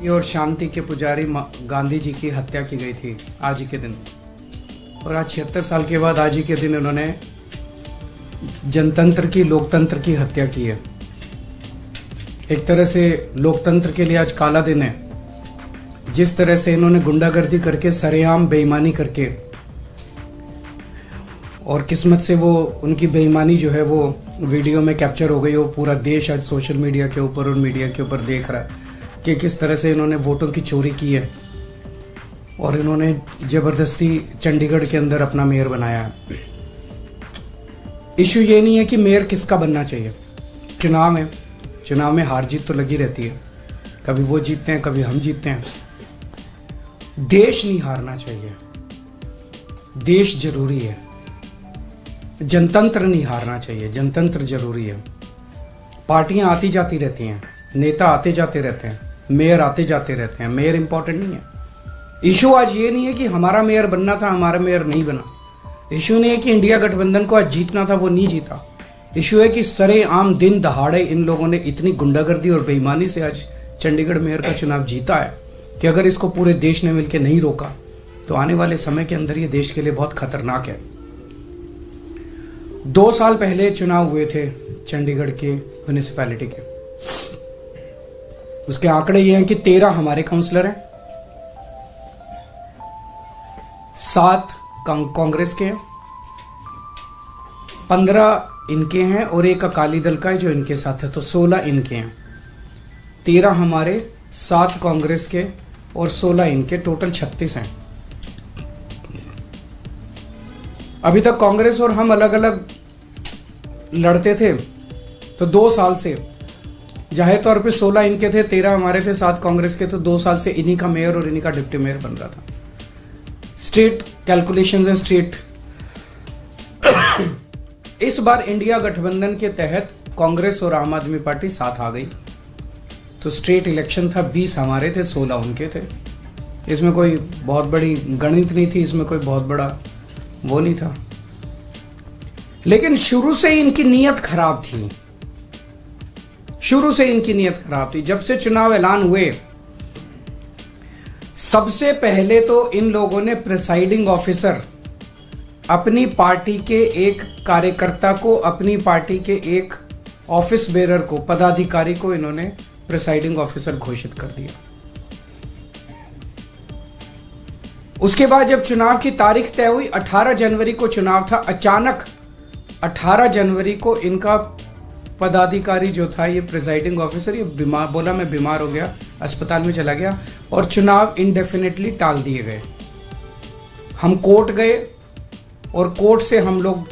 और शांति के पुजारी गांधी जी की हत्या की गई थी आज ही के दिन। और आज 76 साल के बाद आज ही के दिन इन्होंने जनतंत्र की, लोकतंत्र की हत्या की है। एक तरह से लोकतंत्र के लिए आज काला दिन है। जिस तरह से इन्होंने गुंडागर्दी करके, सरेआम बेईमानी करके, और किस्मत से वो उनकी बेईमानी जो है वो वीडियो में कैप्चर हो गई। वो पूरा देश आज सोशल मीडिया के ऊपर और मीडिया के ऊपर देख रहा है कि किस तरह से इन्होंने वोटों की चोरी की है और इन्होंने जबरदस्ती चंडीगढ़ के अंदर अपना मेयर बनाया है। इशू ये नहीं है कि मेयर किसका बनना चाहिए। चुनाव है, चुनाव में हार जीत तो लगी रहती है। कभी वो जीतते हैं, कभी हम जीतते हैं। देश नहीं हारना चाहिए, देश जरूरी है। जनतंत्र नहीं हारना चाहिए, जनतंत्र जरूरी है। पार्टियां आती जाती रहती हैं, नेता आते जाते रहते हैं, मेयर आते जाते रहते हैं। मेयर इंपॉर्टेंट नहीं है। इशू आज ये नहीं है कि हमारा मेयर बनना था, हमारा मेयर नहीं बना। इशू नहीं है कि इंडिया गठबंधन को आज जीतना था, वो नहीं जीता। इशू है कि सरेआम दिन दहाड़े इन लोगों ने इतनी गुंडागर्दी और बेईमानी से आज चंडीगढ़ मेयर का चुनाव जीता है कि अगर इसको पूरे देश ने मिलकर नहीं रोका तो आने वाले समय के अंदर ये देश के लिए बहुत खतरनाक है। 2 साल पहले चुनाव हुए थे चंडीगढ़ के म्युनिसिपैलिटी के। उसके आंकड़े ये हैं कि 13 हमारे काउंसलर हैं, 7 कांग्रेस के हैं, 15 इनके हैं और 1 अकाली दल का है जो इनके साथ है, तो 16 इनके हैं। 13 हमारे, 7 कांग्रेस के और 16 इनके, टोटल 36 हैं। अभी तक कांग्रेस और हम अलग अलग लड़ते थे, तो 2 साल से जाहिर तौर पे 16 इनके थे, 13 हमारे थे, 7 कांग्रेस के, तो 2 साल से इन्हीं का मेयर और इन्हीं का डिप्टी मेयर बन रहा था। स्टेट कैलकुलेशंस है, स्टेट। इस बार इंडिया गठबंधन के तहत कांग्रेस और आम आदमी पार्टी साथ आ गई, तो स्टेट इलेक्शन था, 20 हमारे थे, 16 उनके थे। इसमें कोई बहुत बड़ी गणित नहीं थी, इसमें कोई बहुत बड़ा वो नहीं था। लेकिन शुरू से ही इनकी नीयत खराब थी, शुरू से इनकी नीयत खराब थी। जब से चुनाव ऐलान हुए, सबसे पहले तो इन लोगों ने प्रिसाइडिंग ऑफिसर, अपनी पार्टी के एक कार्यकर्ता को, अपनी पार्टी के एक ऑफिस बेरर को, पदाधिकारी को इन्होंने प्रिसाइडिंग ऑफिसर घोषित कर दिया। उसके बाद जब चुनाव की तारीख तय हुई, 18 जनवरी को चुनाव था, अचानक 18 जनवरी को इनका पदाधिकारी जो था, ये प्रिसाइडिंग ऑफिसर, ये बीमार, बोला मैं बीमार हो गया, अस्पताल में चला गया और चुनाव इंडेफिनेटली टाल दिए गए। हम कोर्ट गए और कोर्ट से हम लोग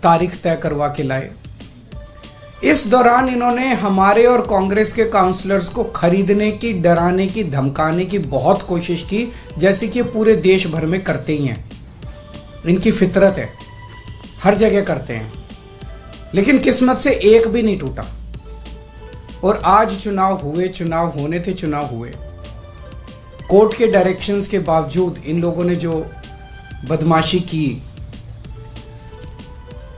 तारीख तय करवा के लाए। इस दौरान इन्होंने हमारे और कांग्रेस के काउंसलर्स को खरीदने की, डराने की, धमकाने की बहुत कोशिश की, जैसे कि पूरे देश भर में करते ही हैं। इनकी फितरत है, हर जगह करते हैं। लेकिन किस्मत से एक भी नहीं टूटा और आज चुनाव हुए, चुनाव होने थे, चुनाव हुए। कोर्ट के डायरेक्शंस के बावजूद इन लोगों ने जो बदमाशी की,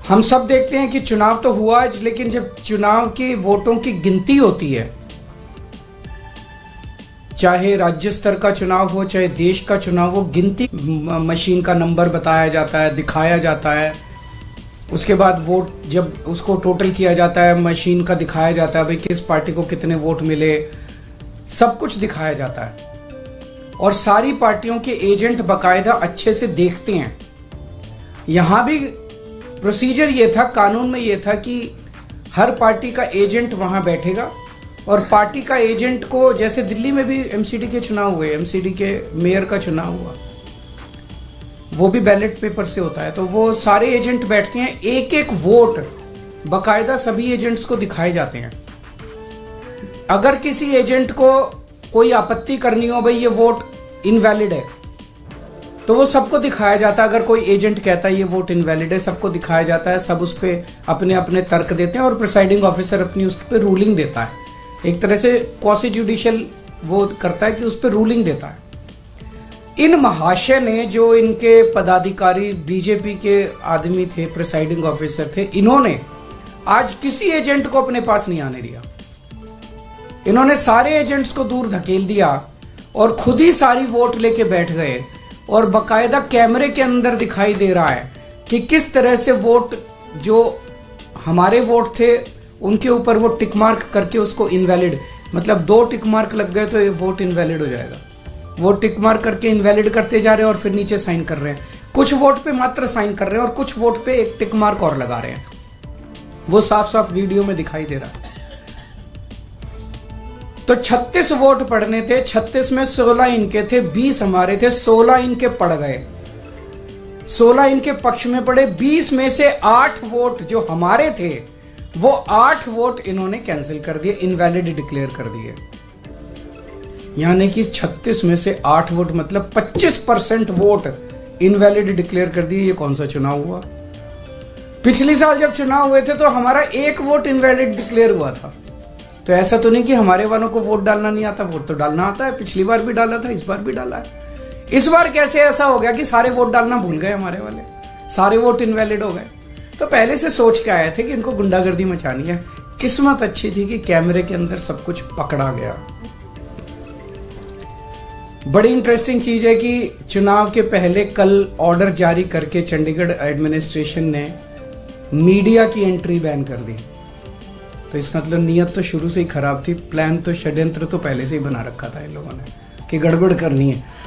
हम सब देखते हैं कि चुनाव तो हुआ आज, लेकिन जब चुनाव के वोटों की गिनती होती है, चाहे राज्य स्तर का चुनाव हो, चाहे देश का चुनाव हो, गिनती मशीन का नंबर बताया जाता है, दिखाया जाता है। उसके बाद वोट जब उसको टोटल किया जाता है, मशीन का दिखाया जाता है, भाई किस पार्टी को कितने वोट मिले, सब कुछ दिखाया जाता है। और सारी पार्टियों के एजेंट बाकायदा अच्छे से देखते हैं। यहां भी प्रोसीजर ये था, कानून में ये था कि हर पार्टी का एजेंट वहां बैठेगा और पार्टी का एजेंट को, जैसे दिल्ली में भी एमसीडी के चुनाव हुए, एमसीडी के मेयर का चुनाव हुआ, वो भी बैलेट पेपर से होता है, तो वो सारे एजेंट बैठते हैं, एक एक वोट बाकायदा सभी एजेंट्स को दिखाए जाते हैं। अगर किसी एजेंट को कोई आपत्ति करनी हो, भाई ये वोट इनवैलिड है, तो वो सबको दिखाया जाता है। अगर कोई एजेंट कहता है ये वोट इनवैलिड है, सबको दिखाया जाता है, सब उस पर अपने अपने तर्क देते हैं और प्रिसाइडिंग ऑफिसर अपनी उस पर रूलिंग देता है। एक तरह से क्वासी जुडिशियल वो करता है कि उस पर रूलिंग देता है। इन महाशय ने, जो इनके पदाधिकारी बीजेपी के आदमी थे, प्रिसाइडिंग ऑफिसर थे, इन्होंने आज किसी एजेंट को अपने पास नहीं आने दिया। इन्होंने सारे एजेंट्स को दूर धकेल दिया और खुद ही सारी वोट लेके बैठ गए, और बकायदा कैमरे के अंदर दिखाई दे रहा है कि किस तरह से वोट, जो हमारे वोट थे उनके ऊपर वो टिक मार्क करके उसको इनवैलिड, मतलब 2 टिक मार्क लग गए तो ये वोट इनवैलिड हो जाएगा। वो टिक मार्क करके इनवैलिड करते जा रहे हैं और फिर नीचे साइन कर रहे हैं। कुछ वोट पे मात्र साइन कर रहे हैं और कुछ वोट पे एक टिक मार्क और लगा रहे हैं। वो साफ साफ वीडियो में दिखाई दे रहा है। तो 36 वोट पड़ने थे, 36 में 16 इनके थे, 20 हमारे थे, 16 इनके पड़ गए, 16 इनके पक्ष में पड़े। 20 में से 8 वोट जो हमारे थे वो 8 वोट इन्होंने कैंसिल कर दिए, इनवैलिड डिक्लेयर कर दिए। यानी कि 36 में से 8 वोट मतलब 25% वोट इनवैलिड डिक्लेयर कर दिए। ये कौन सा चुनाव हुआ? पिछले साल जब चुनाव हुए थे तो हमारा 1 वोट इनवैलिड डिक्लेयर हुआ था। तो ऐसा तो नहीं कि हमारे वालों को वोट डालना नहीं आता, वोट तो डालना आता है। पिछली बार भी डाला था, इस बार भी डाला है। इस बार कैसे ऐसा हो गया कि सारे वोट डालना भूल गए हमारे वाले, सारे वोट इनवैलिड हो गए? तो पहले से सोच के आए थे कि इनको गुंडागर्दी मचानी है। किस्मत अच्छी थी कि कैमरे के अंदर सब कुछ पकड़ा गया। बड़ी इंटरेस्टिंग चीज है कि चुनाव के पहले कल ऑर्डर जारी करके चंडीगढ़ एडमिनिस्ट्रेशन ने मीडिया की एंट्री बैन कर दी। तो इसका मतलब नीयत तो शुरू से ही खराब थी, प्लान तो, षड्यंत्र तो पहले से ही बना रखा था इन लोगों ने कि गड़बड़ करनी है।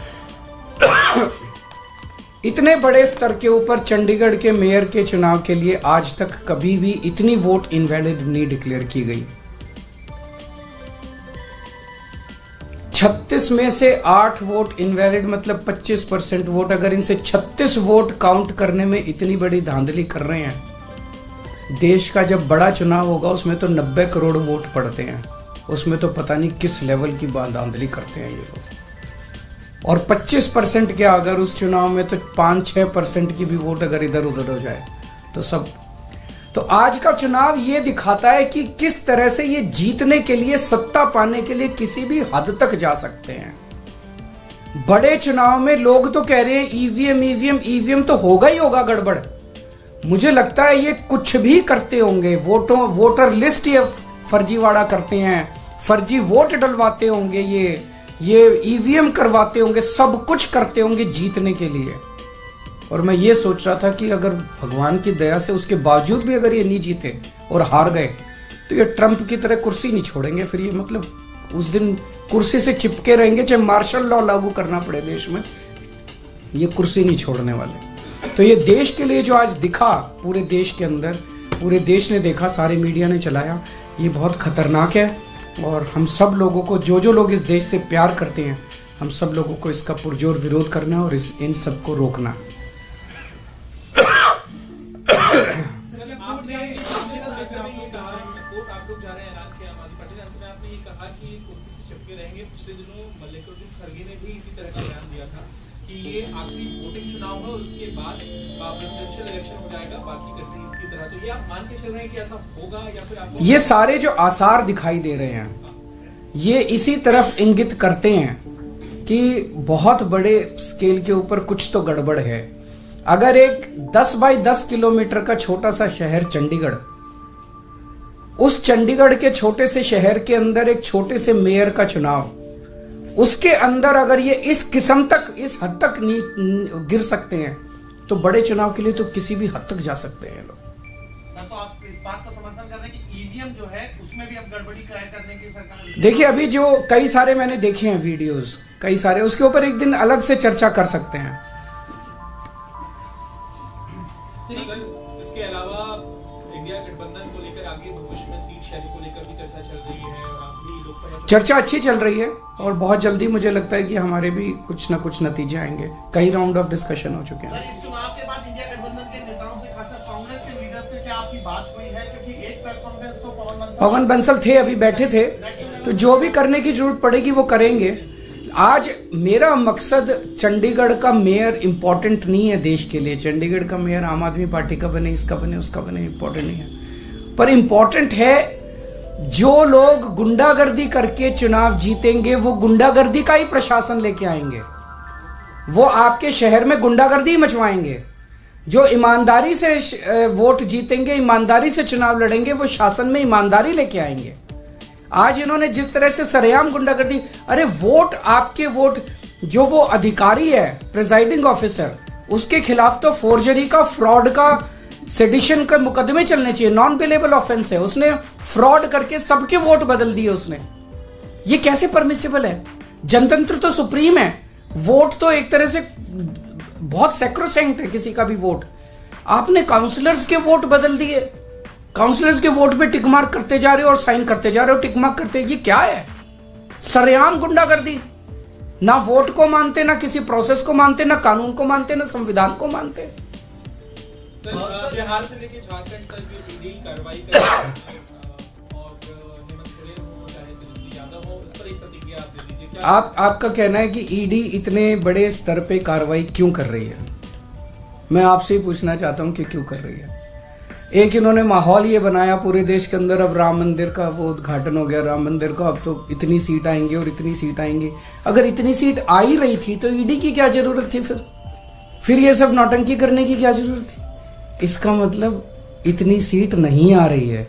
इतने बड़े स्तर के ऊपर चंडीगढ़ के मेयर के चुनाव के लिए आज तक कभी भी इतनी वोट इनवैलिड नहीं डिक्लेयर की गई। 36 में से 8 वोट इनवैलिड मतलब 25% वोट। अगर इनसे 36 वोट काउंट करने में इतनी बड़ी धांधली कर रहे हैं, देश का जब बड़ा चुनाव होगा उसमें तो 90 करोड़ वोट पड़ते हैं, उसमें तो पता नहीं किस लेवल की धांधली करते हैं ये लोग। और 25% क्या, अगर उस चुनाव में तो 5-6% की भी वोट अगर इधर उधर हो जाए तो सब। तो आज का चुनाव ये दिखाता है कि किस तरह से ये जीतने के लिए, सत्ता पाने के लिए किसी भी हद तक जा सकते हैं। बड़े चुनाव में लोग तो कह रहे हैं ईवीएम तो होगा ही होगा गड़बड़। मुझे लगता है ये कुछ भी करते होंगे, वोटर लिस्ट ये फर्जीवाड़ा करते हैं, फर्जी वोट डलवाते होंगे, ये ईवीएम करवाते होंगे, सब कुछ करते होंगे जीतने के लिए। और मैं ये सोच रहा था कि अगर भगवान की दया से उसके बावजूद भी अगर ये नहीं जीते और हार गए तो ये ट्रंप की तरह कुर्सी नहीं छोड़ेंगे। फिर ये मतलब उस दिन कुर्सी से चिपके रहेंगे, चाहे मार्शल लॉ लागू करना पड़े देश में, ये कुर्सी नहीं छोड़ने वाले। तो ये देश के लिए जो आज दिखा, पूरे देश के अंदर, पूरे देश ने देखा, सारे मीडिया ने चलाया, ये बहुत खतरनाक है। और हम सब लोगों को, जो लोग इस देश से प्यार करते हैं, हम सब लोगों को इसका पुरजोर विरोध करना है और इन सबको रोकना। पिछले दिनों मल्लिकार्जुन खड़गे ने भी इसी तरह का बयान दिया था कि ये आखिरी वोटिंग चुनाव है, उसके बाद प्रेसिडेंशियल इलेक्शन हो जाएगा बाकी कंट्रीज की तरह। तो ये आप मान के चल रहे हैं कि ऐसा होगा, या फिर आपको ये सारे जो आसार दिखाई दे रहे हैं ये इसी तरफ इंगित करते हैं कि बहुत बड़े स्केल के ऊपर कुछ तो गड़बड़ है। अगर एक 10 बाई 10 किलोमीटर का छोटा सा शहर चंडीगढ़, उस चंडीगढ़ के छोटे से शहर के अंदर एक छोटे से मेयर का चुनाव, उसके अंदर अगर ये इस किस्म तक, इस हद तक नहीं गिर सकते हैं तो बड़े चुनाव के लिए तो किसी भी हद तक जा सकते हैं लोग। सर, तो आप इस बात को समर्थन कर रहे हैं कि ईवीएम जो है उसमें भी अब गड़बड़ी करने की सरकार? देखिए, अभी जो कई सारे मैंने देखे हैं वीडियोस, कई सारे, उसके ऊपर एक दिन अलग से चर्चा कर सकते हैं। इसके अलावा इंडिया गठबंधन को लेकर आगे भविष्य में सीट शेयरिंग को लेकर भी चर्चा चल रही है। चर्चा अच्छी चल रही है और बहुत जल्दी मुझे लगता है कि हमारे भी कुछ ना कुछ नतीजे आएंगे। कई राउंड ऑफ डिस्कशन हो चुके हैं। सर, इस चुनाव के बाद इंडिया गठबंधन के नेताओं से, खासकर कांग्रेस के लीडर से क्या आपकी बात हुई है? क्योंकि एक प्रेस कॉन्फ्रेंस तो पवन बंसल थे, अभी बैठे थे, तो जो भी करने की जरूरत पड़ेगी वो करेंगे। आज मेरा मकसद चंडीगढ़ का मेयर इंपॉर्टेंट नहीं है देश के लिए। चंडीगढ़ का मेयर आम आदमी पार्टी का बने, इसका बने, उसका बने, इंपॉर्टेंट नहीं है। पर इंपॉर्टेंट है जो लोग गुंडागर्दी करके चुनाव जीतेंगे वो गुंडागर्दी का ही प्रशासन लेके आएंगे, वो आपके शहर में गुंडागर्दी मचवाएंगे। जो ईमानदारी से वोट जीतेंगे, ईमानदारी से चुनाव लड़ेंगे, वो शासन में ईमानदारी लेके आएंगे। आज इन्होंने जिस तरह से सरेआम गुंडागर्दी, अरे वोट, आपके वोट, जो वो अधिकारी है प्रिजाइडिंग ऑफिसर, उसके खिलाफ तो फोर्जरी का, फ्रॉड का, सेडिशन का मुकदमे चलने चाहिए, नॉन बिलेबल ऑफेंस है। उसने फ्रॉड करके सबके वोट बदल दिए उसने। ये कैसे परमिसिबल है? जनतंत्र तो सुप्रीम है, वोट तो एक तरह से बहुत सैक्रोसैंक्ट है किसी का भी वोट। आपने काउंसलर्स के वोट बदल दिए, काउंसलर्स के वोट पे टिक मार्क करते जा रहे हो और साइन करते जा रहे हो, टिक मार्क करते। ये क्या है? सरेआम गुंडागर्दी। ना वोट को मानते, ना किसी प्रोसेस को मानते, ना कानून को मानते, ना संविधान को मानते। सर, बिहार से लेके झारखंड तक जो ईडी कार्रवाई कर और हेमंत सोरेन हो चाहे तेजस्वी यादव हो, इस पर एक प्रतिक्रिया आप दे दीजिए। क्या आपका कहना है कि ईडी इतने बड़े स्तर पे कार्रवाई क्यों कर रही है? मैं आपसे ही पूछना चाहता हूं कि क्यों कर रही है। एक इन्होंने माहौल ये बनाया पूरे देश के अंदर, अब राम मंदिर का वो उद्घाटन हो गया, राम मंदिर का, अब तो इतनी सीट आएंगी और इतनी सीट आएंगी। अगर इतनी सीट आ ही रही थी तो ईडी की क्या जरूरत थी? फिर ये सब नौटंकी करने की क्या जरूरत थी? इसका मतलब इतनी सीट नहीं आ रही है,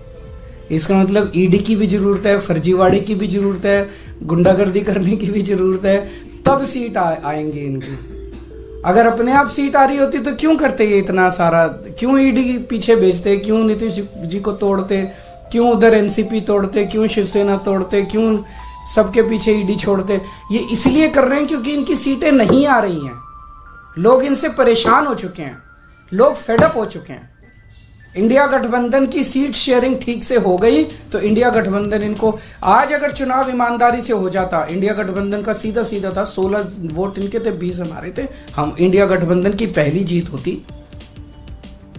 इसका मतलब ईडी की भी जरूरत है, फर्जीवाड़े की भी जरूरत है, गुंडागर्दी करने की भी जरूरत है, तब सीट आएंगे इनकी। अगर अपने आप सीट आ रही होती तो क्यों करते ये इतना सारा? क्यों ईडी पीछे भेजते? क्यों नीतीश जी को तोड़ते? क्यों उधर एनसीपी तोड़ते? क्यों शिवसेना तोड़ते? क्यों सबके पीछे ईडी छोड़ते? ये इसलिए कर रहे हैं क्योंकि इनकी सीटें नहीं आ रही हैं। लोग इनसे परेशान हो चुके हैं, लोग फेडअप हो चुके हैं। इंडिया गठबंधन की सीट शेयरिंग ठीक से हो गई तो इंडिया गठबंधन इनको, आज अगर चुनाव ईमानदारी से हो जाता, इंडिया गठबंधन का सीधा सीधा था, 16 वोट इनके थे, 20 हमारे थे, हम इंडिया गठबंधन की पहली जीत होती।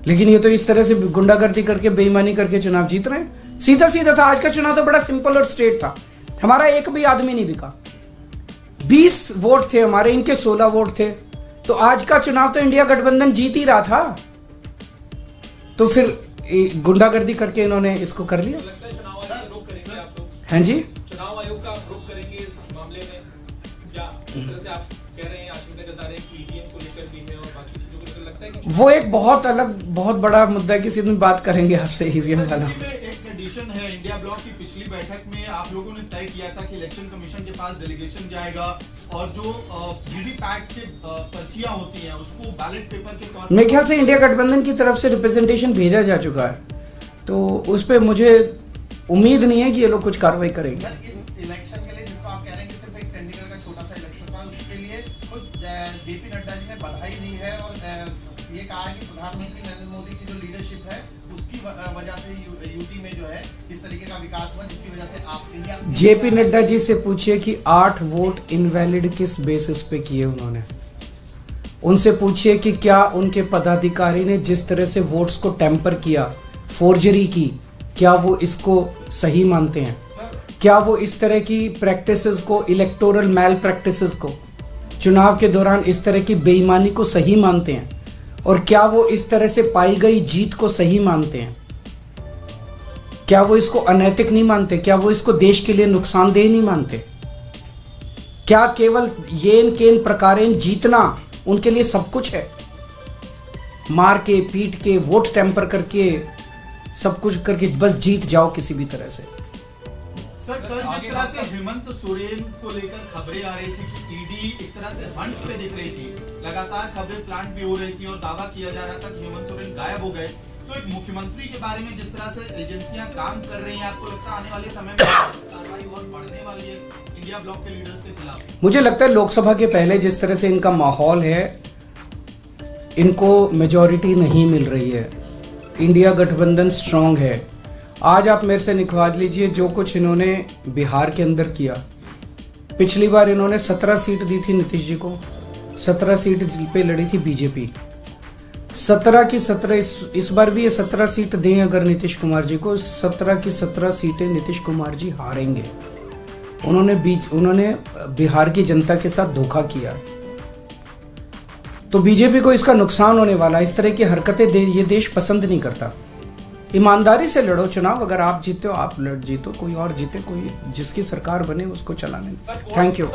लेकिन ये तो इस तरह से गुंडागर्दी करके, बेईमानी करके चुनाव जीत रहे हैं। सीधा सीधा था। आज का चुनाव तो बड़ा सिंपल और स्ट्रेट था। हमारा एक भी आदमी नहीं बिका, 20 वोट थे हमारे, इनके 16 वोट थे। तो आज का चुनाव तो इंडिया गठबंधन जीत ही रहा था। तो फिर गुंडागर्दी करके इन्होंने इसको कर लिया। लगता है चुनाव आयोग का रुख करेंगे आप लोग? हैं जी, चुनाव आयोग का रुख करेंगे इस मामले में? क्या इस तरह से आप कह रहे हैं, आशंका जता रहे हैं कि ईवीएम को लेकर भी है और बाकी चीजों को लेकर, लगता है कि वो एक बहुत अलग, बहुत बड़ा मुद्दा है, किसी दिन बात करेंगे आपसे ईवीएम वाला। इसी में एक कंडीशन है, इंडिया ब्लॉक की पिछली बैठक में आप लोगों ने तय किया था कि इलेक्शन कमीशन के पास डेलीगेशन जाएगा और जो वीवीपैट के पर्चियां होती हैं उसको बैलेट पेपर के तौर पर, मेरे ख्याल से इंडिया गठबंधन की तरफ से रिप्रेजेंटेशन भेजा जा चुका है, तो उस पर मुझे उम्मीद नहीं है कि ये लोग कुछ कार्रवाई करेंगे। सर, इस इलेक्शन के लिए जिसको आप कह रहे हैं कि सिर्फ एक चंडीगढ़ का छोटा सा इलेक्शन था, उसके लिए खुद जेपी नड्डा जी ने बधाई दी है और ये कहा है कि प्रधानमंत्री नरेंद्र मोदी की जो लीडरशिप है उसकी वजह से यूपी में जो है इस तरीके का विकास हुआ, जिसकी वजह से आप इंडिया। जेपी नड्डा जी से पूछिए कि 8 वोट इनवैलिड किस बेसिस पे किए उन्होंने। उनसे पूछिए कि क्या उनके पदाधिकारी ने जिस तरह से वोट्स को टेम्पर किया, फोर्जरी की, क्या वो इसको सही मानते हैं? क्या वो इस तरह की प्रैक्टिसेस को, इलेक्टोरल मैल प्रैक्टिसेस को, चुनाव के दौरान इस तरह की बेईमानी को सही मानते हैं? और क्या वो इस तरह से पाई गई जीत को सही मानते हैं? क्या वो इसको अनैतिक नहीं मानते? क्या वो इसको देश के लिए नुकसानदेह नहीं मानते? क्या केवल येन केन प्रकारेण जीतना उनके लिए सब कुछ है? मार के, पीट के, वोट टेम्पर करके, सब कुछ करके बस जीत जाओ किसी भी तरह से। सर, कल जिस तरह से हेमंत सोरेन को लेकर खबरें आ रही थी कि ईडी एक तरह से हंट पे दिख रही थी, लगातार खबरें प्लांट भी हो रही थी और दावा किया जा रहा था कि हेमंत सोरेन गायब हो गए, तो एक मुख्यमंत्री के बारे में जिस तरह से एजेंसियां काम कर रही हैं, आपको लगता है आने वाले समय में कार्रवाई और बढ़ने वाली है इंडिया ब्लॉक के लीडर्स के खिलाफ? मुझे लगता है लोकसभा के पहले जिस तरह से इनका माहौल है, इनको मेजॉरिटी नहीं मिल रही है। इंडिया गठबंधन स्ट्रांग है। आज आप मेरे से निकलवा लीजिए जो कुछ इन्होंने बिहार के अंदर किया। पिछली बार इन्होंने 17 सीट दी थी नीतीश जी को, 17 सीट पे लड़ी थी बीजेपी, 17 की 17। इस बार भी ये 17 सीट दें अगर नीतीश कुमार जी को, 17 की 17 सीटें नीतीश कुमार जी हारेंगे। उन्होंने बिहार की जनता के साथ धोखा किया, तो बीजेपी को इसका नुकसान होने वाला। इस तरह की हरकतें ये देश पसंद नहीं करता। ईमानदारी से लड़ो चुनाव, अगर आप जीते हो आप जीतो, कोई और जीते, कोई जिसकी सरकार बने उसको चलाने। Thank you.